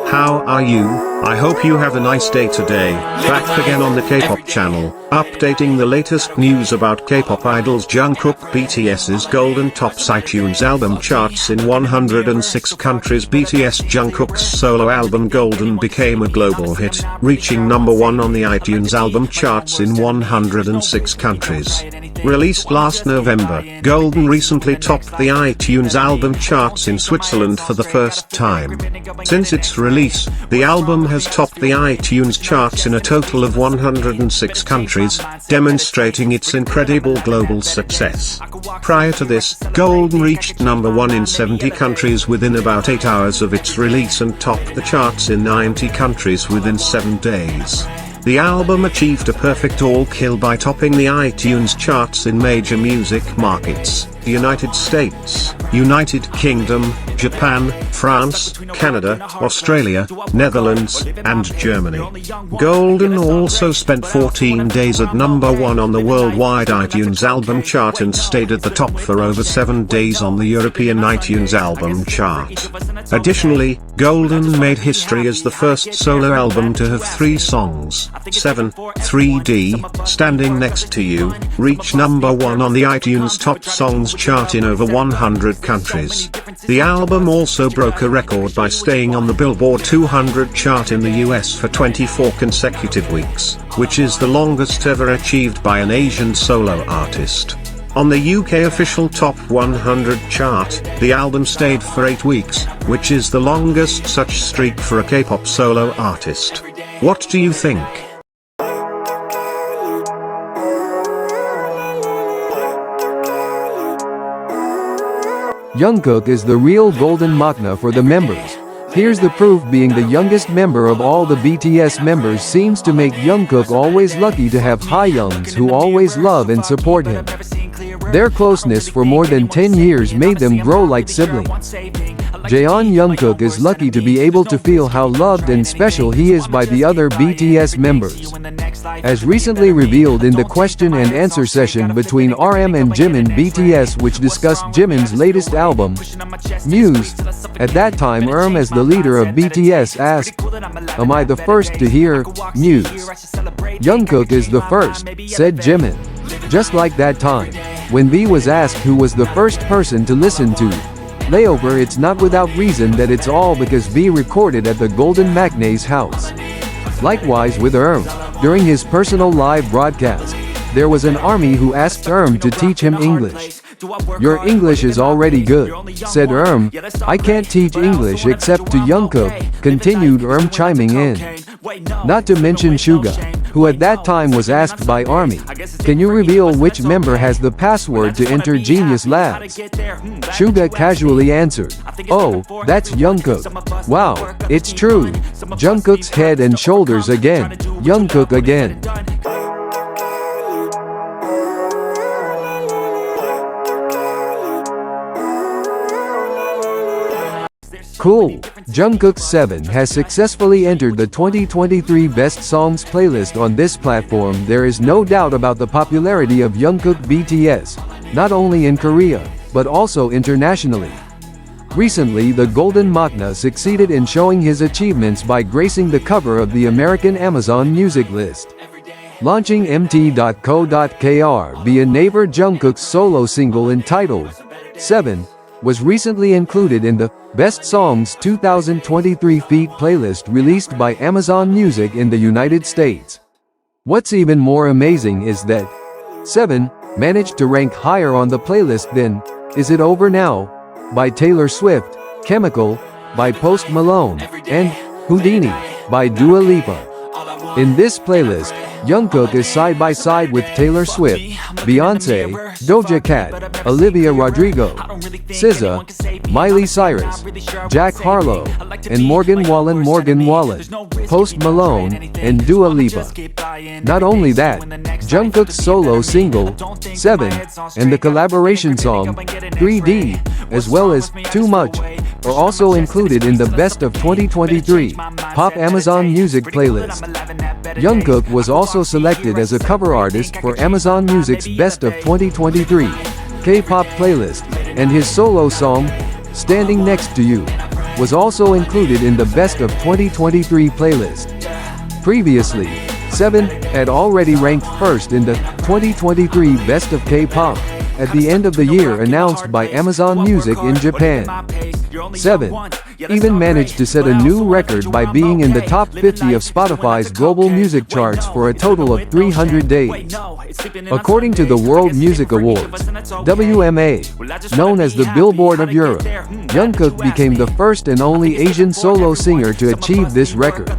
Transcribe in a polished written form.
How are you? I hope you have a nice day today. Back again on the Kpop channel, updating the latest news about K-pop idols Jungkook BTS's golden tops iTunes album charts in 106 countries. BTS Jungkook's solo album Golden became a global hit, reaching number 1 on the iTunes album charts in 106 countries. Released last November, Golden recently topped the iTunes album charts in Switzerland for the first time. Since its release, the album has topped the iTunes charts in a total of 106 countries, demonstrating its incredible global success. Prior to this, Golden reached number 1 in 70 countries within about 8 hours of its release and topped the charts in 90 countries within 7 days. The album achieved a perfect all-kill by topping the iTunes charts in major music markets: the United States, United Kingdom, Japan, France, Canada, Australia, Netherlands, and Germany. Golden also spent 14 days at number 1 on the worldwide iTunes album chart and stayed at the top for over 7 days on the European iTunes album chart. Additionally, Golden made history as the first solo album to have 3 songs, 7, 3D, Standing Next to You, reach number 1 on the iTunes Top Songs chart in over 100 countries. The album also broke a record by staying on the Billboard 200 chart in the US for 24 consecutive weeks, which is the longest ever achieved by an Asian solo artist. On the UK official Top 100 chart, the album stayed for 8 weeks, which is the longest such streak for a K-pop solo artist. What do you think? Jungkook is the real golden magna for the members. Here's the proof: being the youngest member of all the BTS members seems to make Jungkook always lucky to have Hyungs who always love and support him. Their closeness for more than 10 years made them grow like siblings. Jaeon Jungkook is lucky to be able to feel how loved and special he is by the other BTS members. As recently revealed in the question and answer session between RM and Jimin BTS, which discussed Jimin's latest album, Muse, at that time RM, as the leader of BTS, asked, "Am I the first to hear Muse?" "Jungkook is the first," said Jimin. Just like that time, when B was asked who was the first person to listen to Layover, it's not without reason that it's all because B recorded at the Golden Maknae's house. Likewise with during his personal live broadcast, there was an ARMY who asked to teach him English. "Your English is already good," said "I can't teach English except to Jungkook," continued chiming in. Not to mention SUGA, who at that time was asked by ARMY, "Can you reveal which member has the password to enter Genius Labs?" SUGA casually answered, "Oh, that's Jungkook." Wow, it's true. Jungkook's head and shoulders again. Jungkook again. Cool. Jungkook 7 has successfully entered the 2023 Best Songs playlist on this platform. There is no doubt about the popularity of Jungkook BTS, not only in Korea, but also internationally. Recently, the Golden Magna succeeded in showing his achievements by gracing the cover of the American Amazon Music list. Launching mt.co.kr via Naver, Jungkook's solo single entitled 7 was recently included in the Best Songs 2023 feat playlist released by Amazon Music in the United States. What's even more amazing is that 7 managed to rank higher on the playlist than Is It Over Now by Taylor Swift, Chemical by Post Malone, and Houdini by Dua Lipa. In this playlist, Jungkook is side by side with Taylor Swift, Beyoncé, Doja Cat, Olivia Rodrigo, SZA, Miley Cyrus, Jack Harlow, and Morgan Wallen, Post Malone, and Dua Lipa. Not only that, Jungkook's solo single, 7, and the collaboration song, 3D, as well as Too Much, are also included in the Best of 2023 Pop Amazon Music playlist. Jungkook was also selected as a cover artist for Amazon Music's Best of 2023 K-pop playlist, and his solo song, Standing Next to You, was also included in the Best of 2023 playlist. Previously, 7 had already ranked first in the 2023 Best of K-Pop at the end of the year announced by Amazon Music in Japan. 7 even managed to set a new record by being in the top 50 of Spotify's global music charts for a total of 300 days. According to the World Music Awards, WMA, known as the Billboard of Europe, Jungkook became the first and only Asian solo singer to achieve this record.